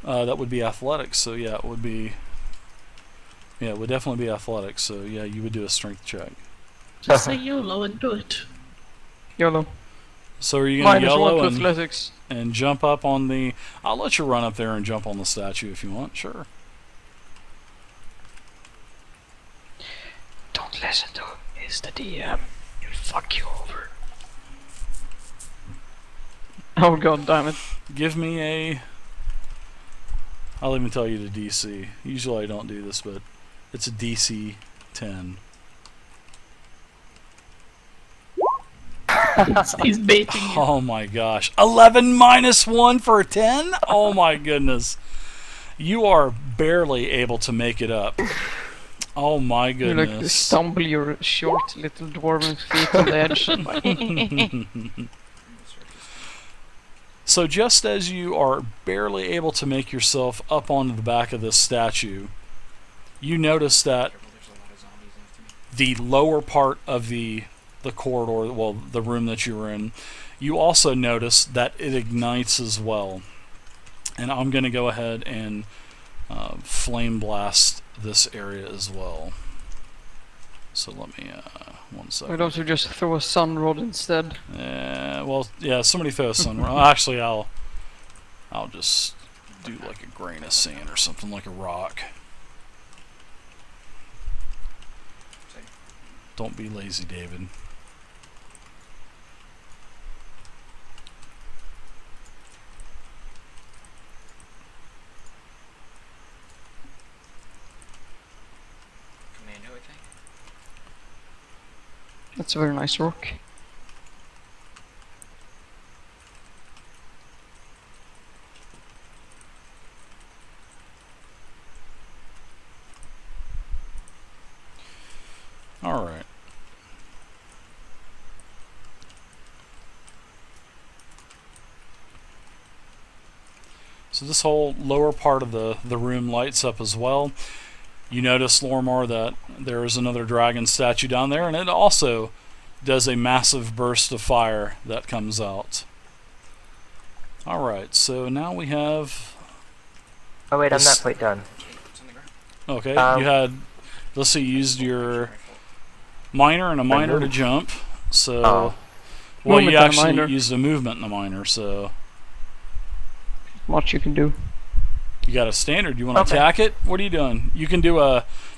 That would be athletics. So yeah, it would be. Yeah, it would definitely be athletics. So yeah, you would do a strength check. Just say YOLO and do it. YOLO. So are you gonna -1 yellow to and athletics. jump up on the? I'll let you run up there and jump on the statue if you want. Sure. Don't listen to him. He's the DM. He'll fuck you over. Oh god damn it. Give me a. I'll even tell you the DC. Usually I don't do this, but it's a DC 10. He's baiting you. Oh my gosh. 11 minus 1 for a 10? Oh my goodness. You are barely able to make it up. Oh my You like goodness. stumble your short little dwarven feet on the edge. So just as you are barely able to make yourself up onto the back of this statue, you notice that the lower part of the corridor, well, the room that you were in, you also notice that it ignites as well. And I'm going to go ahead and flame blast this area as well. So let me, 1 second. Why don't you just throw a sun rod instead? Well, yeah, somebody throw a sun rod. Actually, I'll just do like a grain of sand or something, like a rock. Don't be lazy, David. Commando, I think. That's a very nice rock. Alright. So this whole lower part of the room lights up as well. You notice, Lormar, that there is another dragon statue down there, and it also does a massive burst of fire that comes out. Alright, so now we have... Oh wait, I'm This- not quite done. It's on the ground. Okay, Um, you had... Let's see, you used your minor and a minor to jump, so... Oh. Well, Movement you and a actually minor. used a movement and a minor, so... Much you can do. You got a standard. You want to Okay. attack it? What are you doing? You can do a No,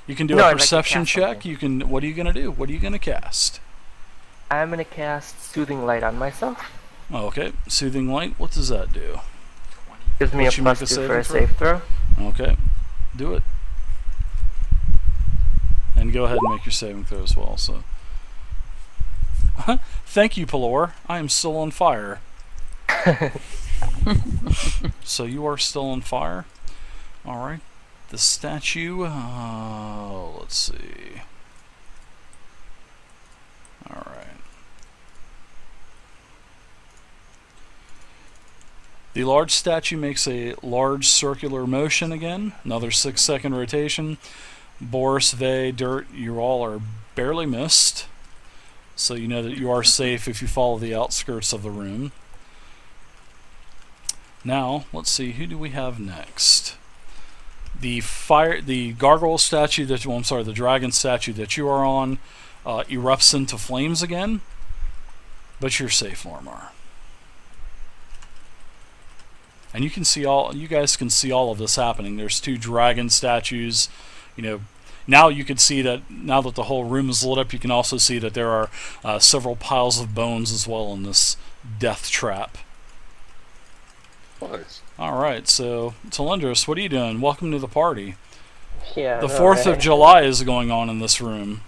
a I'd like to perception cast check. something. You can. What are you gonna do? What are you gonna cast? I'm gonna cast Soothing Light on myself. Oh, okay. Soothing light. What does that do? 20. Gives me a What you make plus a 2 for a saving save throw. Okay. Do it. And go ahead and make your saving throw as well. So. Thank you, Pelor. I am still on fire. So you are still on fire. All right. The statue. Let's see. All right. The large statue makes a large circular motion again. Another 6-second rotation. Boris, Vey, Dirt, you all are barely missed. So you know that you are safe if you follow the outskirts of the room. Now, let's see, who do we have next? The gargoyle statue that, well, I'm sorry, the dragon statue that you are on erupts into flames again, but you're safe, Lormar. And you guys can see all of this happening. There's 2 dragon statues, you know. Now you can see that, now that the whole room is lit up, you can also see that there are several piles of bones as well in this death trap. Nice. Alright, so, Talendris, what are you doing? Welcome to the party. Yeah. The 4th of July is going on in this room.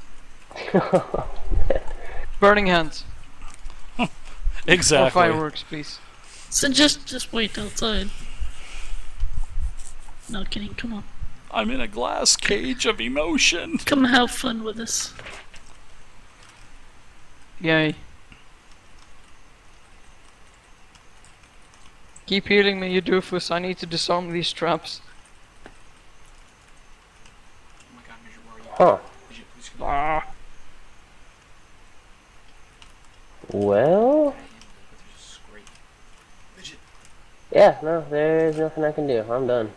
Burning hands. Exactly. Or fireworks, please. So just wait outside. No kidding, come on. I'm in a glass cage of emotion. Come have fun with us. Yay. Keep healing me, you doofus. I need to disarm these traps. Oh my god, Midget, where are you? Huh. Midget, please come on. Well, But there's a scrape. Midget. Yeah, no, there's nothing I can do. I'm done.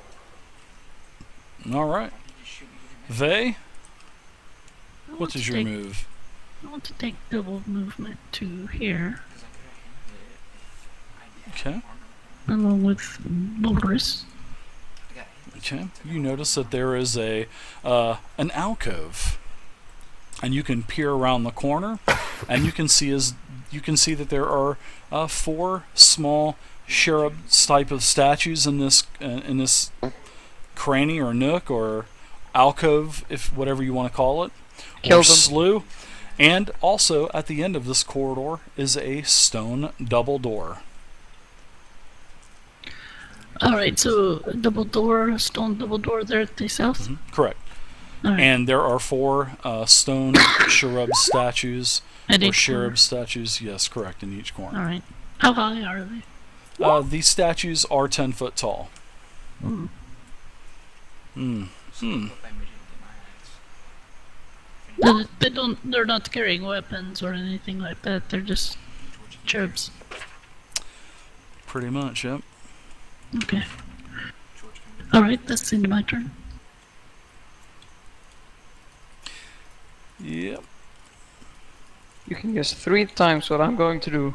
All right. Why did you shoot me even Vey, I what want is to your take, move? I want to take double movement to here, Because I could have handled it if I had Okay. armor. along with Boris. I got hit. Okay. You notice that there is a an alcove, and you can peer around the corner, and you can see that there are 4 small cherub type of statues in this cranny or nook or alcove, if whatever you want to call it, Kill or them. slough. And also at the end of this corridor is a stone double door. Alright, so double door, stone double door there at the south. Correct. Alright, And there are 4 stone cherub statues at or each cherub statues. Yes, correct, in each corner. Alright. How high are they? These statues are 10 foot tall. Mm. Hmm. Hmm. But I made it get my axe. They're not carrying weapons or anything like that, they're just cherubs. Pretty much, yep. Okay. George, can you Alright, that's into my turn. Yep. You can guess 3 times what I'm going to do.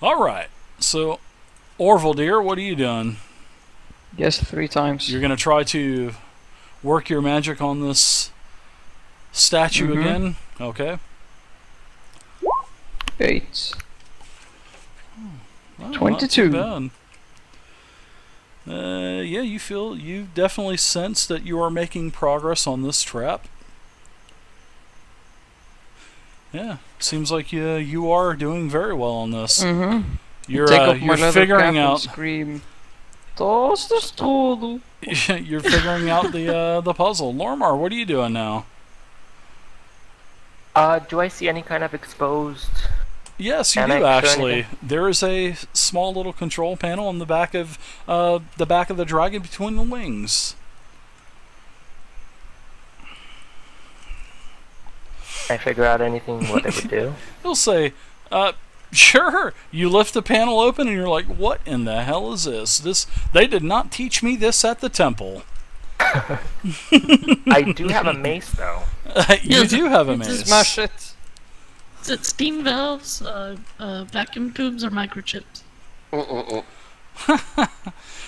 All right. So, Orville, dear, what are you doing? Guess 3 times. You're going to try to work your magic on this statue Mhm. again? Okay. 8. Well, not 22. too bad. Yeah, you definitely sense that you are making progress on this trap. Yeah, seems like you are doing very well on this. Mm-hmm. You're Take off my you're leather figuring cap and out scream. Toss the stool. you're figuring out the puzzle. Lormar, what are you doing now? Do I see any kind of exposed? Yes, you Annex do or actually. anything? There is a small little control panel on the back of the dragon between the wings. Can I figure out anything what it would do? He'll say, sure. You lift the panel open and you're like, what in the hell is this? They did not teach me this at the temple. I do have a mace though. You Yes, do have a it's mace. Smash it. Is it steam valves, vacuum tubes, or microchips?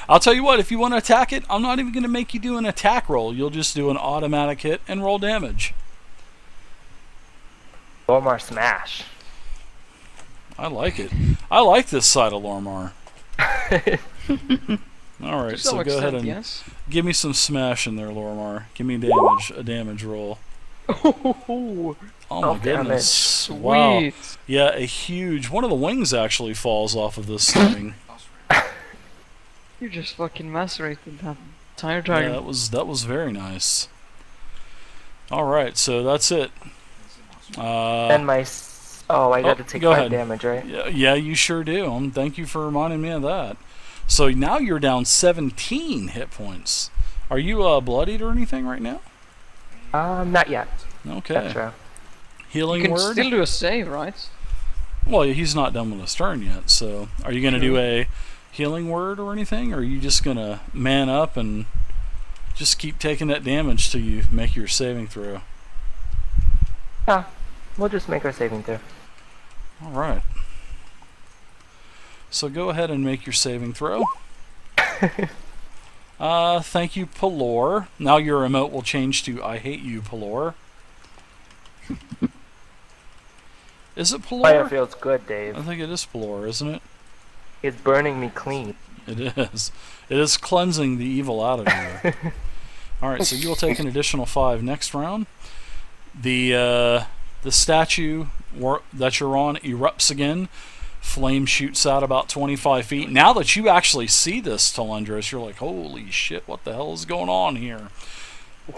I'll tell you what, if you want to attack it, I'm not even going to make you do an attack roll. You'll just do an automatic hit and roll damage. Lormar smash. I like it. I like this side of Lormar. All right, To so some go ahead extent, and yes. give me some smash in there, Lormar. Give me a damage roll. Oh, Oh my damage. goodness! sweet. Wow. Yeah, a huge one of the wings actually falls off of this thing. boss round? You just fucking macerated that entire Yeah, dragon. that was very nice. All right, so that's it. This is boss round. And my. Oh, I got to oh, take go 5 ahead. damage, right? Yeah, you sure do. Thank you for reminding me of that. So now you're down 17 hit points. Are you bloodied or anything right now? Not yet. Okay. That's true. You Healing can word. still do a save, right? Well, he's not done with his turn yet. So, are you going to do a healing word or anything, or are you just going to man up and just keep taking that damage till you make your saving throw? We'll just make our saving throw. All right. So go ahead and make your saving throw. Thank you, Pelor. Now your emote will change to I hate you, Pelor. Is it Fire Pelor? feels good, I Dave. think it is Pelor, isn't it? It's burning me clean. It is. It is cleansing the evil out of you. All right, so you'll take an additional 5 next round. The statue that you're on erupts again. Flame shoots out about 25 feet. Now that you actually see this, Telendris, you're like, holy shit, what the hell is going on here?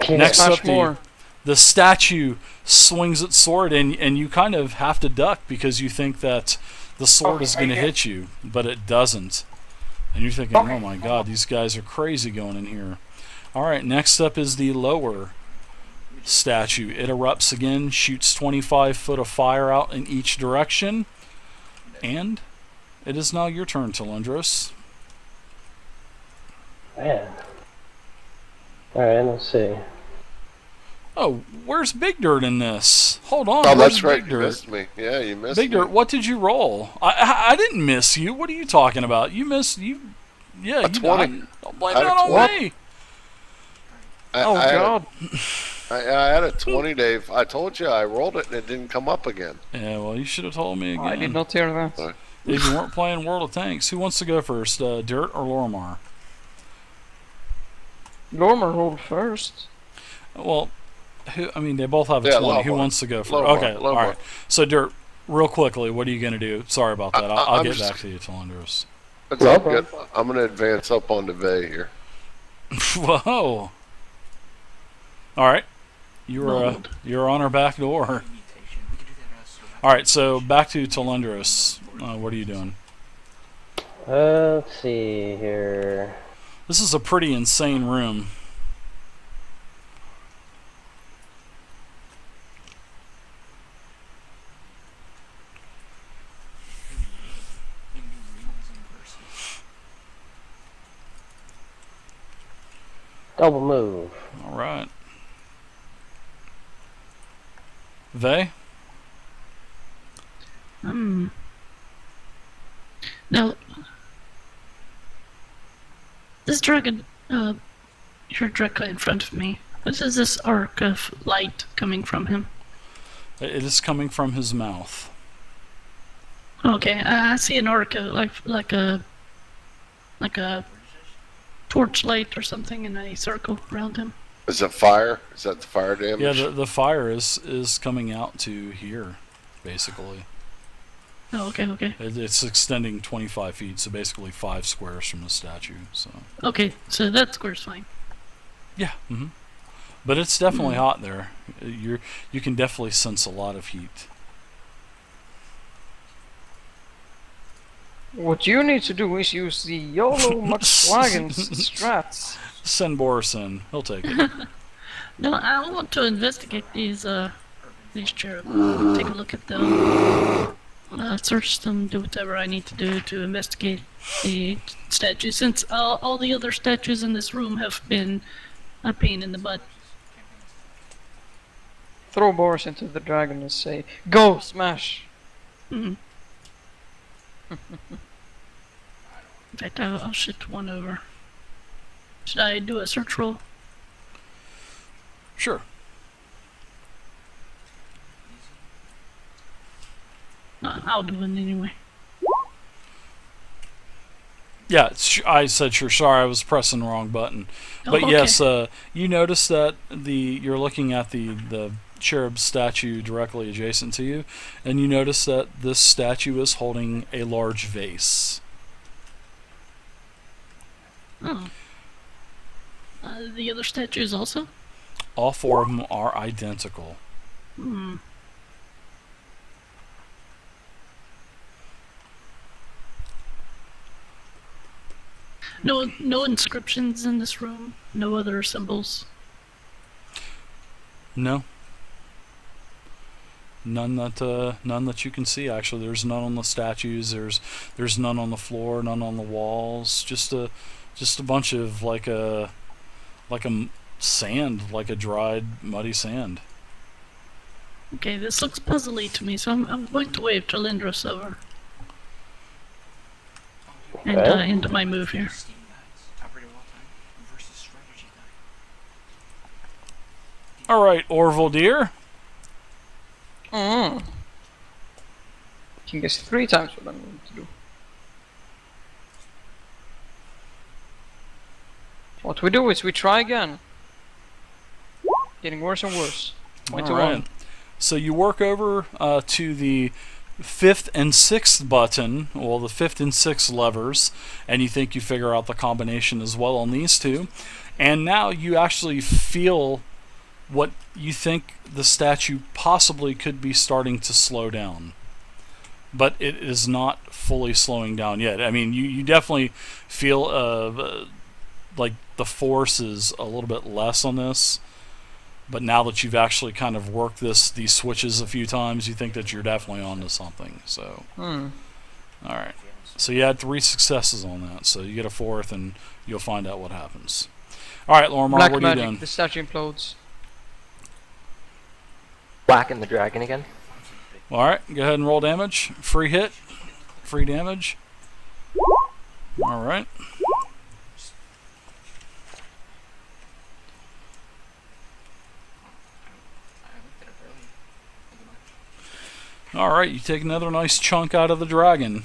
Next Smash up, more. the statue swings its sword, and you kind of have to duck because you think that the sword is going to hit you, but it doesn't. And you're thinking, oh my god, these guys are crazy going in here. Alright, next up is the lower statue. It erupts again, shoots 25 foot of fire out in each direction. And it is now your turn, Telendros. Man. Alright, let's see. Oh, where's Big Dirt in this? Hold on. Oh, where's that's right. Big You Dirt? missed me. Yeah, you missed Big me. Dirt, what did you roll? I didn't miss you. What are you talking about? You missed you. Yeah, A you 20. don't blame I had that a on 20. me. Oh God. I had a 20, Dave. I told you I rolled it and it didn't come up again. Yeah, well, you should have told me again. I did not hear that. Sorry. If you weren't playing World of Tanks, who wants to go first, Dirt or Lormar? Lormer rolled first. Well, I mean, they both have a Yeah, 20. Who Lormar. wants to go first? Lormar, Okay, Lormar. all right. So, Dirt, real quickly, what are you going to do? Sorry about that. I'll I'm get just- back to you, Talendros. It's No all problem. good. I'm going to advance up on the bay here. Whoa. All right. Bold. You're on our back door. Mutation. We could do that as survival. All right, so back to Talendros. What are you doing? Let's see here. This is a pretty insane room. In new reason versus. Double move. All right. Vey? Now, this dragon, you're directly in front of me. What is this arc of light coming from him? It is coming from his mouth. Okay, I see an arc of like a torchlight or something in a circle around him. Is it fire? Is that the fire damage? Yeah, the fire is coming out to here, basically. Oh, okay. It's extending 25 feet, so basically 5 squares from the statue. So Okay, so that square's fine. yeah, but it's definitely hot there. You can definitely sense a lot of heat. What you need to do is use the YOLO Max Wagons strats. Send Boris in. He'll take it. No, I want to investigate these cherubs. Take a look at them. Search them, do whatever I need to do to investigate the statue, since all the other statues in this room have been a pain in the butt. Throw Boris into the dragon and say, "Go, smash!" In fact, I'll shoot one over. Should I do a search roll? Sure. I'll do it anyway. Yeah, I said sure. Sorry, I was pressing the wrong button. But okay. yes, you notice that you're looking at the cherub statue directly adjacent to you, and you notice that this statue is holding a large vase. Oh. The other statues also? All 4 of them are identical. No inscriptions in this room? No other symbols? No. None that you can see. Actually, there's none on the statues. There's none on the floor. None on the walls. Just a bunch of like a sand, like a dried muddy sand. Okay, this looks puzzly to me, so I'm going to wave Talendros over. And Okay. into my move here. Steam guides. Operator all time versus strategy guide. All right, Orville dear. Can guess 3 times what I'm going to do. What we do is we try again. Getting worse and worse. All 21. right. So you work over to the 5th and 6th button, well, the 5th and 6th levers, and you think you figure out the combination as well on these 2. And now you actually feel what you think the statue possibly could be starting to slow down. But it is not fully slowing down yet. I mean, you definitely feel like the force is a little bit less on this. But now that you've actually kind of worked these switches a few times, you think that you're definitely onto something. So, all right. So you had 3 successes on that. So you get a 4th, and you'll find out what happens. All right, Lormar, Black what are you magic, doing? the statue implodes. Whacking the dragon again. All right, go ahead and roll damage. Free hit, free damage. All right. All right, you take another nice chunk out of the dragon.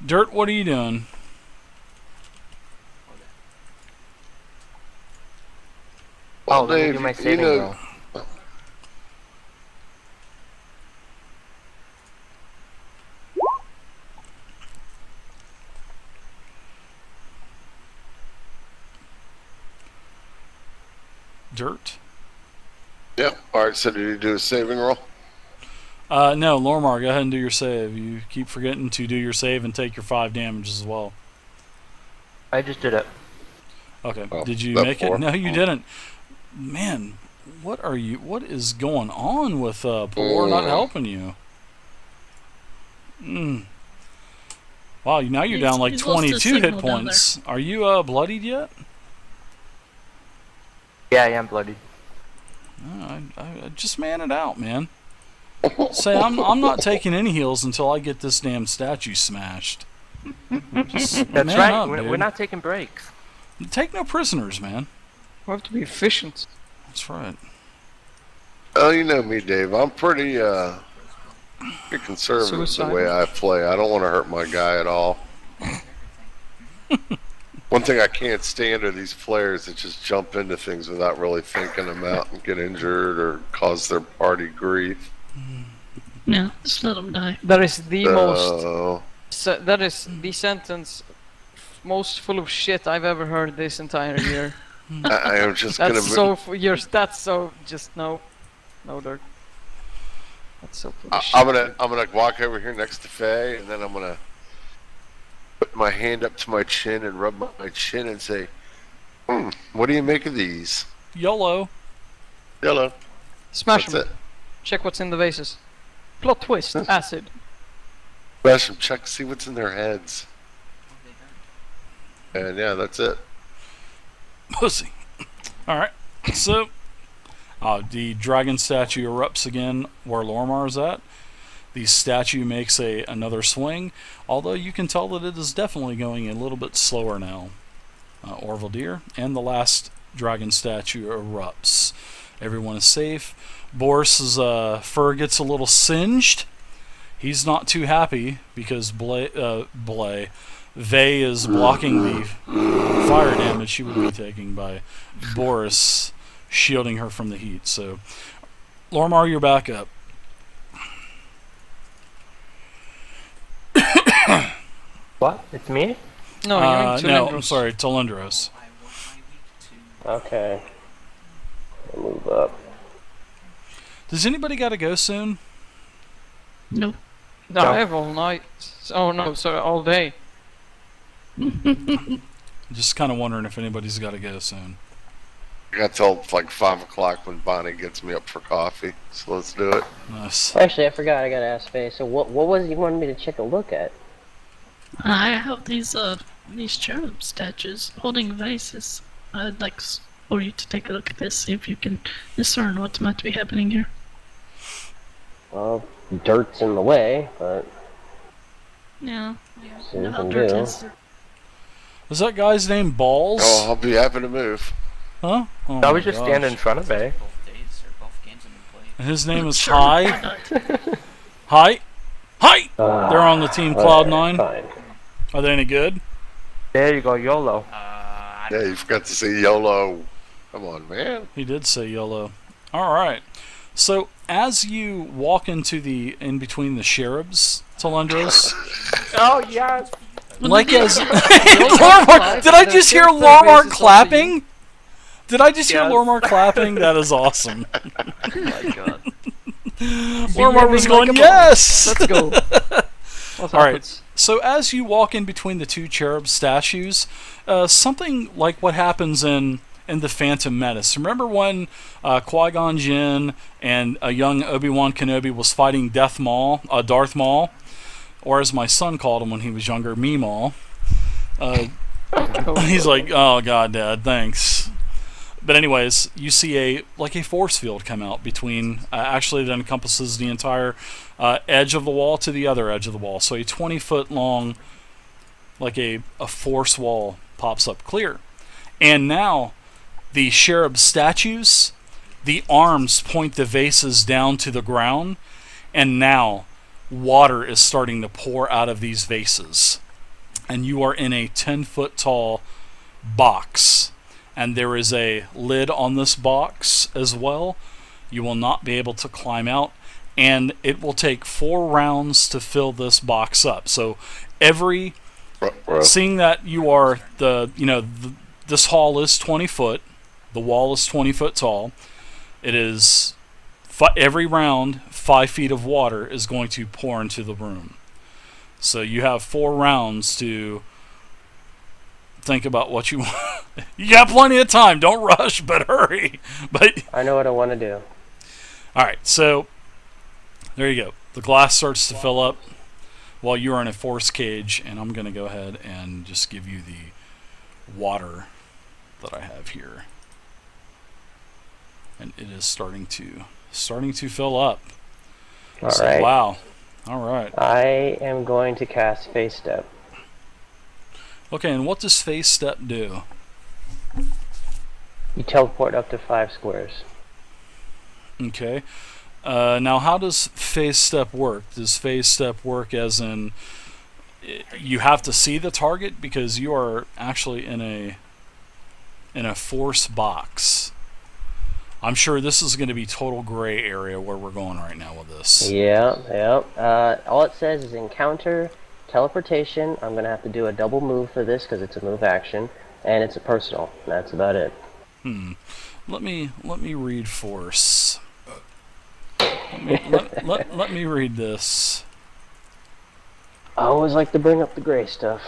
Dirt, what are you doing? Oh, Well, let me Dave, do my you saving know, throw. Dirt? yeah. All right. So did you do a saving roll? No, Lormar, go ahead and do your save. You keep forgetting to do your save and take your 5 damage as well. I just did it. Okay. Oh, Did you that make 4? it? No, you didn't. Man, what is going on with Pelor not helping you? Wow, now you're down like He's lost his 22 hit signal down points. Are you bloodied yet? Yeah, I am bloody. I just man it out, man. Say, I'm not taking any heals until I get this damn statue smashed. Just That's man right. up, We're dude. not taking breaks. Take no prisoners, man. We have to be efficient. That's right. Oh, you know me, Dave. I'm pretty conservative the Suicidal. way I play. I don't want to hurt my guy at all. One thing I can't stand are these players that just jump into things without really thinking them out and get injured or cause their party grief. Yeah, just let him die. That is the most. So, That is the sentence most full of shit I've ever heard this entire year. I am just gonna. That's so for yours. That's so just no, Dirt. That's so full of shit. I'm gonna walk over here next to Faye, and then I'm gonna put my hand up to my chin and rub my chin and say, "What do you make of these?" YOLO. Yellow. Smash That's them. it. Check what's in the vases. Plot twist. Acid. Smash them. Check, see what's in their heads, and yeah, that's it. Pussy. Alright, so the dragon statue erupts again where Lormar is at. The statue makes another swing, although you can tell that it is definitely going a little bit slower now. Orvaldir, and the last dragon statue erupts. Everyone is safe. Boris's fur gets a little singed. He's not too happy because Vey is blocking the fire damage she would be taking by Boris shielding her from the heat. So, Lormar, you're back up. What? It's me? No, you're in No, Tulindros. I'm sorry, Talindros. Okay. I'll move up. Does anybody got to go soon? Nope. No, I have all night. Oh no, sorry, all day. Just kind of wondering if anybody's got to go soon. I got till like 5 o'clock when Bonnie gets me up for coffee, so let's do it. Nice. Actually, I forgot. I gotta ask Faye. So what was it you wanted me to check a look at? I have these cherub statues holding vases. I'd like for you to take a look at this, see if you can discern what might be happening here. Well, dirt's in the way, but Yeah. see what we How can dirt do. is. Is that guy's name Balls? Oh, I'll be happy to move. Huh? Oh I was my just standing in gosh. front of it. Both days or both games have been played. And his name is Sure, Hi. why not? Hi. Hi. They're on the team Cloud9. Fine. Are they any good? There you go, YOLO. Yeah, you forgot to say YOLO. Come on, man. He did say YOLO. All right. So as you walk in between the cherubs, Talendros, Oh, yes! like as Lormar, did I just hear Lormar clapping? Did I just hear Yes. Lormar clapping? That is awesome. Oh my god. Lormar was going, yes. Let's go. What All right. happens? So as you walk in between the two cherub statues, something like what happens in the Phantom Menace. Remember when Qui-Gon Jinn and a young Obi-Wan Kenobi was fighting Darth Maul? or as my son called him when he was younger, Meemaw. He's like, oh god, Dad, thanks. But anyways, you see a force field come out between, actually that encompasses the entire edge of the wall to the other edge of the wall. So a 20-foot long, like a force wall pops up clear. And now the cherub statues, the arms point the vases down to the ground, and now water is starting to pour out of these vases. And you are in a 10-foot tall box. And there is a lid on this box as well. You will not be able to climb out. And it will take 4 rounds to fill this box up. So seeing that you are this hall is 20 foot. The wall is 20 foot tall. It is every round 5 feet of water is going to pour into the room. So you have 4 rounds to think about what you want. You got plenty of time. Don't rush, but hurry. But I know what I want to do. all right, so there you go. The glass starts to fill up while you are in a force cage, and I'm going to go ahead and just give you the water that I have here. And it is starting to fill up. All right. Wow. All right. I am going to cast Phase Step. Okay, and what does Phase Step do? You teleport up to 5 squares. Okay. Now, how does Phase Step work? Does Phase Step work as in you have to see the target because you are actually in a force box? I'm sure this is going to be total gray area where we're going right now with this. Yeah. All it says is encounter teleportation. I'm going to have to do a double move for this because it's a move action, and it's a personal. That's about it. Let me read force. Let me read this. I always like to bring up the gray stuff.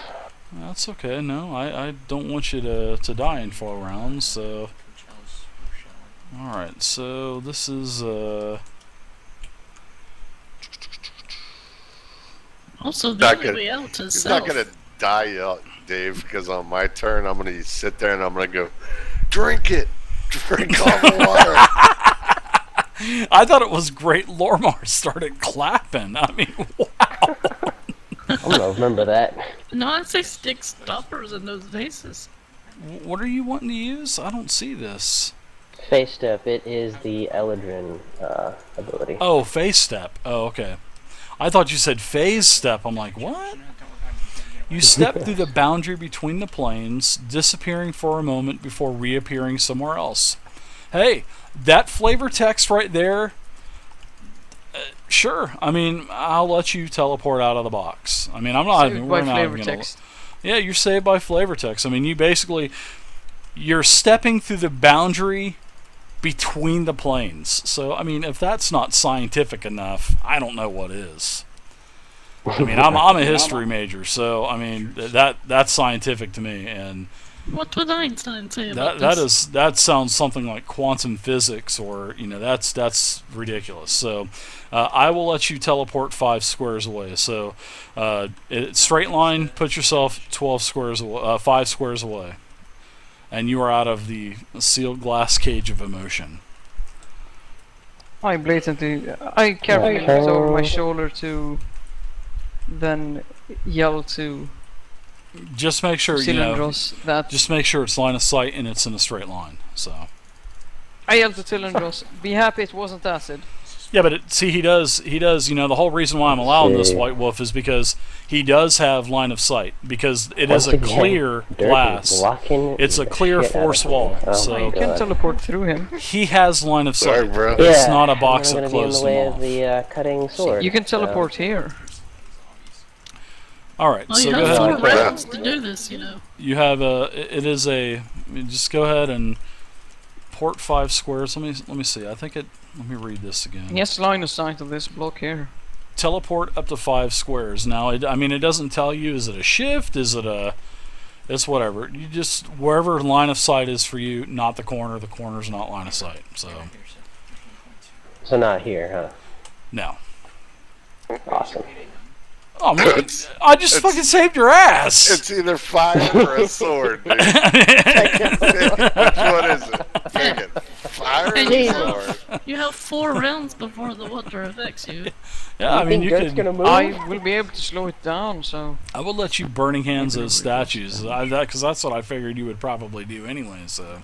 That's okay. No, I don't want you to die in 4 rounds. So, all right. So this is Also, the Not only gonna- way out is He's south. not gonna die out, Dave, because on my turn I'm gonna sit there and I'm gonna go, drink it, drink all the water. I thought it was great. Lormar started clapping. I mean, wow. I'm gonna remember that. No, I'd say stick stoppers in those vases. What are you wanting to use? I don't see this. Phase Step. It is the Eladrin ability. Oh, Phase Step. Oh, okay. I thought you said Phase Step. I'm like, what? You step through the boundary between the planes, disappearing for a moment before reappearing somewhere else. Hey, that flavor text right there, sure. I mean, I'll let you teleport out of the box. I mean, I'm not Saved even... by we're not flavor even gonna, text. yeah, you're saved by flavor text. I mean, you're stepping through the boundary between the planes. So, I mean, if that's not scientific enough, I don't know what is. I mean, I'm a history major, so I mean that's scientific to me, and What would Einstein say about this? that sounds something like quantum physics, or that's ridiculous. So I will let you teleport 5 squares away. So straight line, put yourself 5 squares away, and you are out of the sealed glass cage of emotion. I carefully looked over my shoulder to then yell to Just make sure Cylindros that Just make sure it's line of sight and it's in a straight line. So. I yelled to Cylindros, be happy it wasn't acid. Yeah, but he does. The whole reason why I'm allowing this White Wolf is because he does have line of sight, because it is a clear glass. It's a clear force wall, so You can teleport through him. he has line of Sorry, sight. bro. It's not a box I'm that gonna be in the closes way him of off. the cutting sword. You can teleport here. All right, Well, so you go have ahead. 4 rounds to do this, You have just go ahead and port 5 squares. Let me see. Let me read this again. Yes, line of sight of this block here. Teleport up to 5 squares. Now, it doesn't tell you, is it a shift? It's whatever. You just, wherever line of sight is for you, not the corner's not line of sight. So not here, huh? No. Awesome. Oh, man, It's- I just it's- fucking saved your ass. It's either fire or a sword, dude. Which one is it? Pick it. Fire or a Jesus. sword? You have 4 rounds before the water affects you. Yeah, I mean, think you Dirt's could. gonna move? I will be able to slow it down, so I would let you burning hands those statues, because that's what I figured you would probably do anyway. So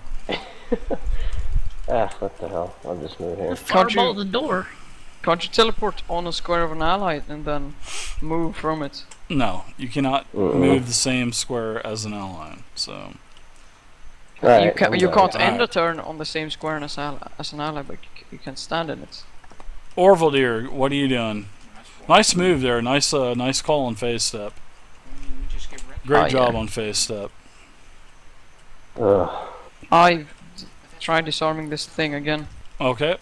Ah, what the hell? I'll just move here. Fireball the door. can't you teleport on a square of an ally and then move from it? no, you cannot move the same square as an ally. So Alright, You can't end Alright. a turn on the same square as an ally, but you can stand in it. Orville, dear, what are you doing? Nice move there. Nice, nice call on phase step. We just get wrecked. Great Oh, job yeah. on phase step. Ugh. I tried disarming this thing again. Okay.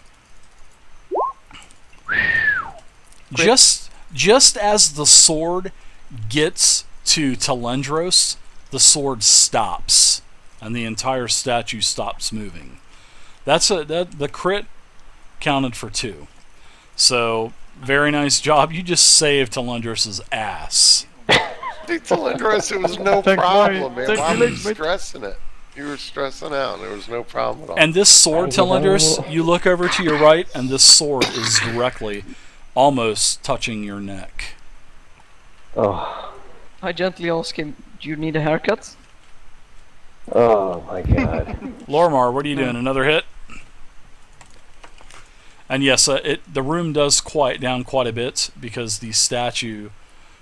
Just as the sword gets to Telendros, the sword stops, and the entire statue stops moving. The crit counted for 2. So very nice job. You just saved Telendros' ass. Hey, Telendros, it was no problem, man. Why were you stressing it? You were stressing out. There was no problem at all. And this sword, Telendros, you look over to your right, and this sword is directly, almost touching your neck. Oh. I gently ask him, "Do you need a haircut?" Oh my god. Lormar, what are you doing? Another hit? And yes, the room does quiet down quite a bit because the statue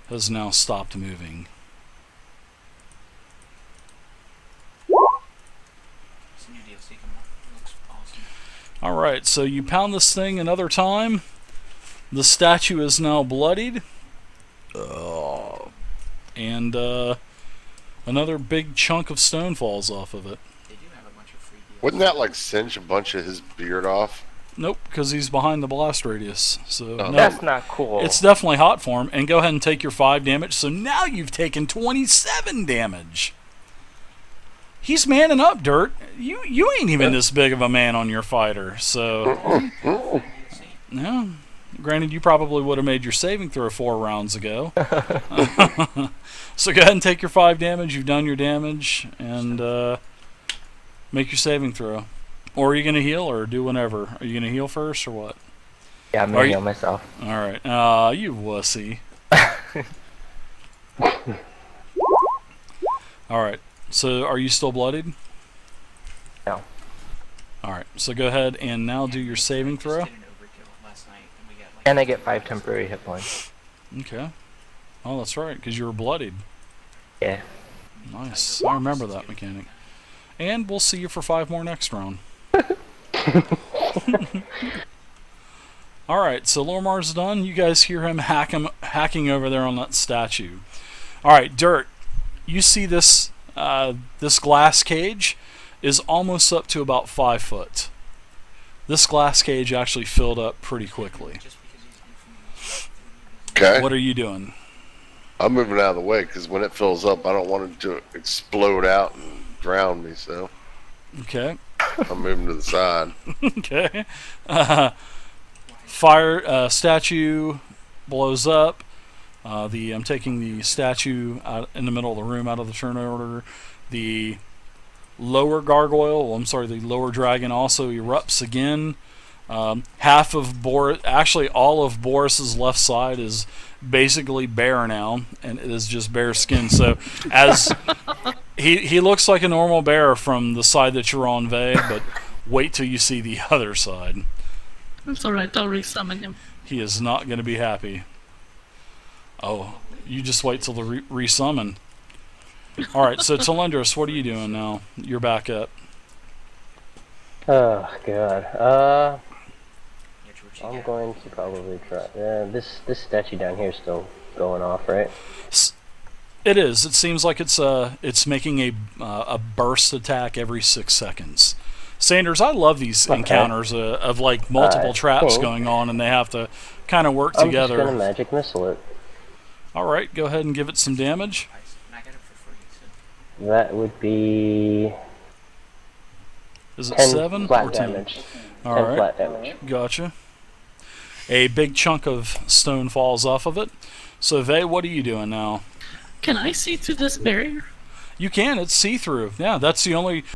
has now stopped moving. This new DLC coming up. It looks awesome. Alright, so you pound this thing another time. The statue is now bloodied. And another big chunk of stone falls off of it. They do have a bunch of free deals. Wouldn't that like singe a bunch of his beard off? Nope, because he's behind the blast radius. So Oh. no, That's not cool. it's definitely hot for him. And go ahead and take your 5 damage. So now you've taken 27 damage. He's manning up, Dirt. You ain't even this big of a man on your fighter. So yeah. Granted, you probably would have made your saving throw 4 rounds ago. So go ahead and take your 5 damage. You've done your damage, and make your saving throw. Or are you going to heal, or do whatever? Are you going to heal first, or what? Yeah, I'm Are gonna you- heal myself. All right. You wussy. All right. So are you still bloodied? No. All right. So go ahead and now do your saving Just throw. did an overkill last night, and we got like And I get 5 temporary hit points. Okay. Oh, that's right, because you were bloodied. Yeah. Nice. I remember that mechanic. And we'll see you for 5 more next round. Alright, so Lormar's done. You guys hear him hacking over there on that statue. Alright, Dirt, you see this this glass cage is almost up to about 5 foot. This glass cage actually filled up pretty quickly. just because he's Okay. What are you doing? I'm moving out of the way because when it fills up, I don't want it to explode out and drown me. So Okay. I'm moving to the side. Okay. Statue blows up. I'm taking the statue out in the middle of the room out of the turn order. The lower the lower dragon also erupts again. Half of Boris, actually all of Boris's left side is basically bare now, and it is just bare skin. So as he looks like a normal bear from the side that you're on, Vey, but wait till you see the other side. That's alright, I'll resummon him. He is not going to be happy. Oh, you just wait till the resummon. Alright, so Telendros, what are you doing now? You're back up. Oh god. Which would you I'm get? going to probably try. This statue down here is still going off, right? It is. It seems like it's making a burst attack every 6 seconds. Sanders, I love these Okay. encounters of like multiple traps cool. going on, and they have to kind of work I'm together. just gonna magic missile it. All right, go ahead and give it some damage. And I got it for free, so That would be Is it 10 7 flat or 10? damage. All 10 right, flat damage. gotcha. a big chunk of stone falls off of it. So, Vey, what are you doing now? Can I see through this barrier? You can. It's see-through. Yeah, that's the only